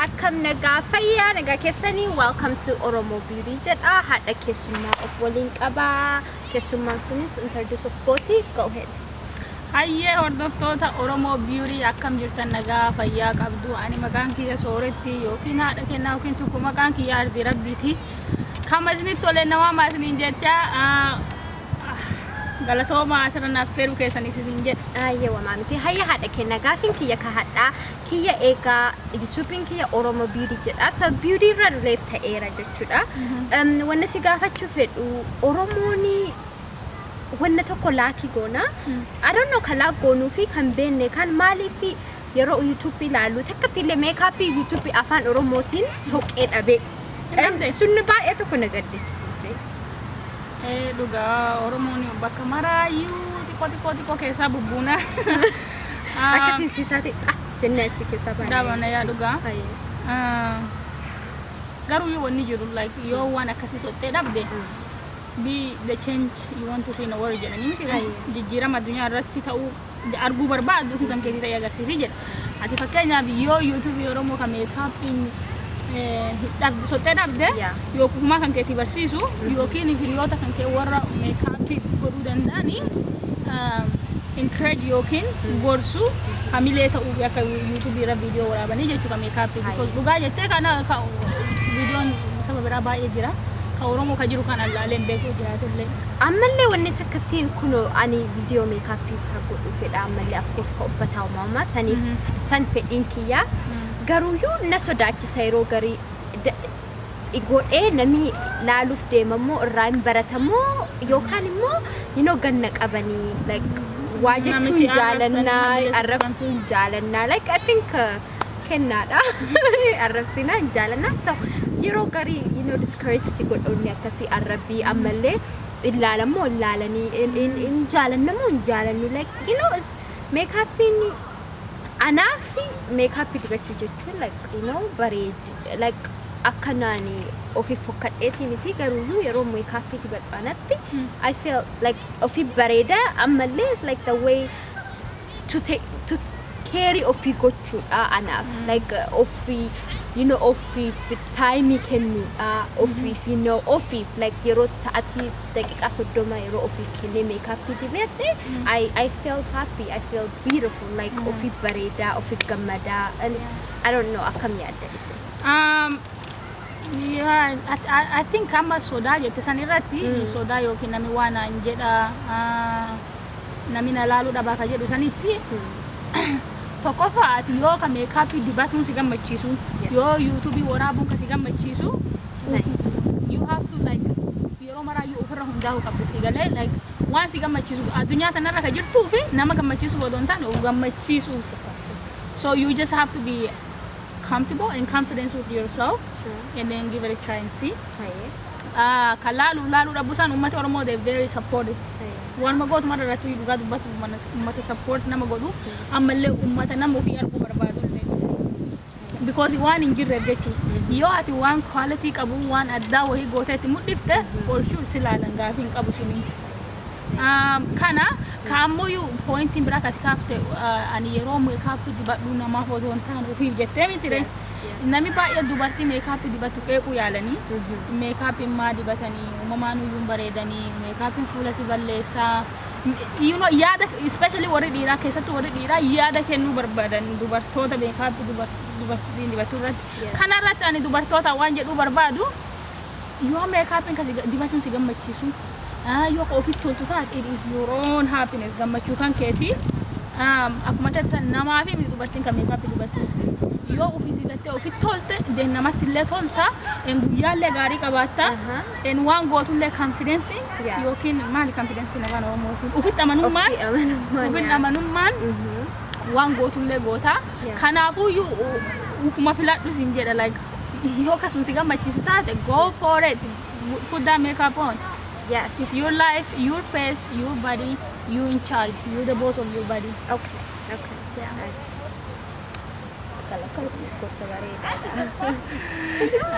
akkam nagaa fayyaa nagaa keessanii welcome to Oromo Beauty jedha haadha keessummaa of waliin qabaa keessummaan sunis introduce of gooti go ahead Hayyee hordoftoota Oromo Beauty akkam jirtan nagaa fayyaa qabdu ani maqaan kiyya sooretti yookiin haadha kennaa yookiin tukku maqaan kiyya ardi rabbiiti kamajni tole nama maasniin jecha galatooma asirra feeru keessaniif isin jedha ayyee wamaamiti hayya haadha kennaa gaafin kiyya ka hadha kiyya eegaa YouTubein kiyya Oromo Beauty jedha so beauty irra relate ta'eera jechuudha wanna si gaafachuu fedhu Oromooni wanna tokko laaki goona I don't know kala goonuu fi kan beenne kan maaliif fi yeroo YouTube ilaalu takkatti illee makeup YouTube afaan Oromootiin soqee dhabe sunni baay'ee tokko nagaddeessise dhuga Oromoon bakka maraayyuu xiqqoo keessaa bubbuuna akka tinsiisaati jennee achi keessaa baay'ee dhaabana yaa dhuga garuu yoo wanni jiru like yoo waan akkasii sottee dhabde be the change you want to see in the world jedhanii miti jijjiirama addunyaa irratti ta'uu arguu barbaaddu kan keetii ta'ee agarsiisii jedha ati fakkeenyaaf yoo YouTube Oromoo kan meekaapiin sottee dhabde yoo kufumaa kan keetii barsiisu yookiin hiriyoota kan kee warra meekaapii godhuu danda'anii encourage yookiin gorsu hamilee ta'uu akka YouTube irra viidiyoo waraabanii jechuudha meekaapii because dhugaa jettee kana viidiyoon saba biraa baay'ee jira ka Oromoo ka jiru kan allaaleen beekuu jiraatellee ammallee wanni takkattiin kuno ani viidiyoo meekaapii ka godhu fedha ammallee of course ka uffataa uumamaa saniif san fedhiin kiyyaa garuuyyuu na sodaachisa yeroo garii godhee namni laaluuf deemamoo irraa hin baratamoo yookaan immoo ganna qabanii like waa jechuun jaalannaa arrabsuun jaalannaa like I think kennaadha arrabsinaa hin jaalannaa so yeroo garii discourage si godhuun akkasii arrabbii ammallee ilaalamoo ilaalanii hin jaalannamoo hin jaalannu like meekaapiin Anafi makeup dibachuu jechuun like bareed like akkanaani ofi fokkadheetii miti garuu yeroo makeup dibadhaanatti I feel like ofi bareeda ammallee is like the way to carry ofi gochuudha anaaf like ofi ofi time kennuudha ofi ofi like yeroo sa'atii daqiiqaa 30 yeroo ofi kennee makeup dibette I feel happy I feel beautiful like ofi bareeda ofi gammada and I don't know akkam yaadda ise yeah I think amma sodaa jette san irratti sodaa yookiin nami waan an jedha nami na laalu dhabaa ka jedhu sanitti tokkofa ati yoo ka makeup dibatuun si gammachiisu yoo YouTube waraabuun ka si gammachiisu you have to like yeroo maraayyuu ofirra hundaa'uu qabda si galee like waan si gammachiisu addunyaa tanarra ka jirtuu fi nama gammachiisu odoo hin taane of gammachiisu so you just have to be comfortable and confident with yourself and then give it a try and see ka laalu dhabusaan uummata Oromoo they very supportive waan magoot mara irratti dhugaa dubbatu uummata support nama godhu ammallee uummata nama ofii arguu barbaadu because waan hin jirre jechuudha yoo ati waan quality qabu waan addaa wahii gooteetti mul'ifte for sure si laalan gaafii hin qabu suni kana kaammoo pointiin biraa kati kaafte ani yeroo makeup dibadhu namaaf odoo hin taane ofiif jettee mitire nami baay'ee dubartii makeup dibatu qeequu yaalanii makeup maa dibatanii uumamaan uyyuun bareedanii makeup fuula si balleessaa yaada especially warri dhiiraa keessatti warri dhiiraa yaada kennuu barbaadan dubartoota makeup dubartiin dibatu irratti kana irratti ani dubartoota waan jedhuu barbaadu yoo makeup dibatuun si gammachiisu yoo ofitti toltu taate it is your own happiness gammachuu kan keetii akkuma jettan namaa fi dubartiin kan makeup dibatu yoo ofitti dibattee ofitti tolte den namatti illee tolta en guyyaallee gaarii qabaatta en waan gootullee confidence yookiin maali confidence afaan Oromootiin ofitti amanummaan waan gootullee goota kanaafuu ufuma filadhu sin jedha like yoo kasum si gammachiisu taate go for it put that makeup on Yes. It's your life, your face, your body, you in charge. You're the boss of your body. Okay. Yeah. Kalau kau ikut sebagai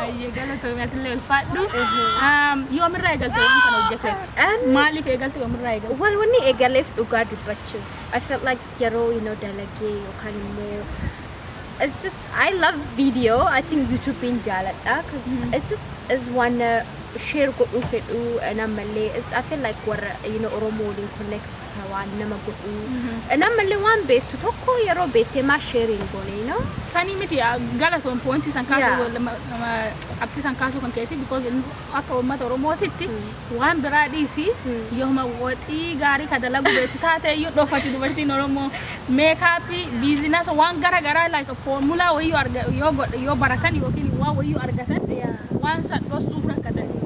Ayo kalau tu macam level fadu. You amir regal tu orang kan object. Mali regal tu amir regal. Well, when ni egal left uga dibacu. I felt like yaro dalagi yo kan mo it's just I love video. I think YouTube in jaladha because it just is one share go ufedu and amalle is I feel like what Oromo din connect hawan nama go and amalle one bet to tokko yero bete ma sharing go sani miti galaton point san kaso apti san kaso kan keti because akka ummat Oromo titti wan biradi si yoma wati gari kadalagu bet taate yo do fati dubarti Oromo makeup business wan gara gara like a formula way yo barakan yo kini wa way you argatan wan sa do sufra kadali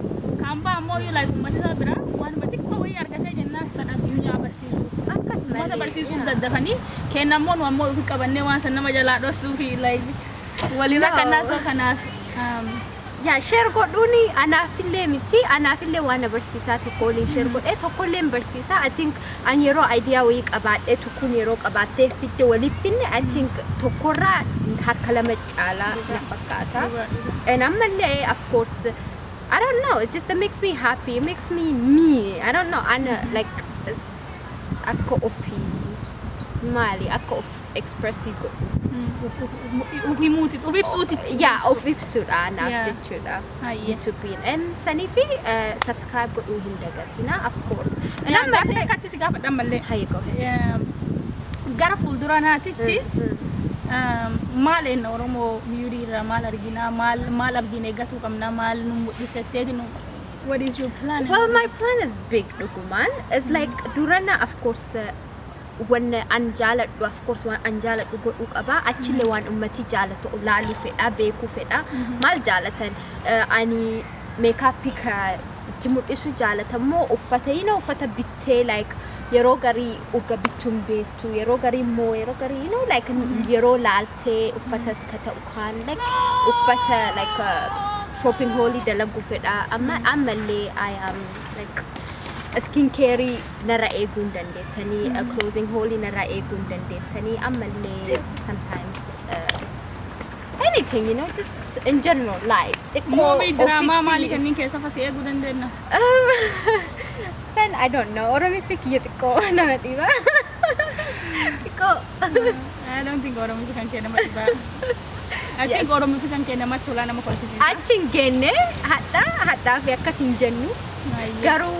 kamba mo you like ummatisa bira wan batik ko way argate jenna sada dunya barsisu akkas mata barsisu dadafani kenamon wan mo kabanne wan san nama jala do sufi like walira kana so kana yeah share go duni ana fille miti ana fille wana barsisa to calling share go to calling barsisa I think an yero idea week about it to kun yero about it fitte wali pinne I think to korra har kalama chala nafakata and amalle of course I don't know it just makes me happy it makes me I don't know ana like akko ofi mali akko of expressive yeah of ifsud ana jechuudha YouTube and sanifi subscribe go hindagatina of course and I'm katti siga fadam malle haye go gara fuldurana titti mal en Oromo yuri ra mal argina mal abgine gatu kamna mal num diteteti no what is your plan well my plan is big dukuman it's like durana of course when anjaladhu of course one anjaladhu godhu qaba achille wan ummati jalatu lali feda beeku feda mal jalatan ani makeup ka timudisu jalatamo uffatayina uffata bitte like yero gari uga bitum betu yero gari mo yero gari like yero lalte uffata kata ukan like uffata like shopping holy dalagu feda amma amalle I am like skincare nara egun dandetani closing holy nara egun dandetani amalle sometimes anything just in general life movie drama mali kanin kesa fasi egun dandenna sen I don't know Oromo speak yetiko namatiba tiko I don't think Oromo kan kena matiba I think Oromo kan kena matula nama konstitusi achin genne hatta fi akkasin jennu garu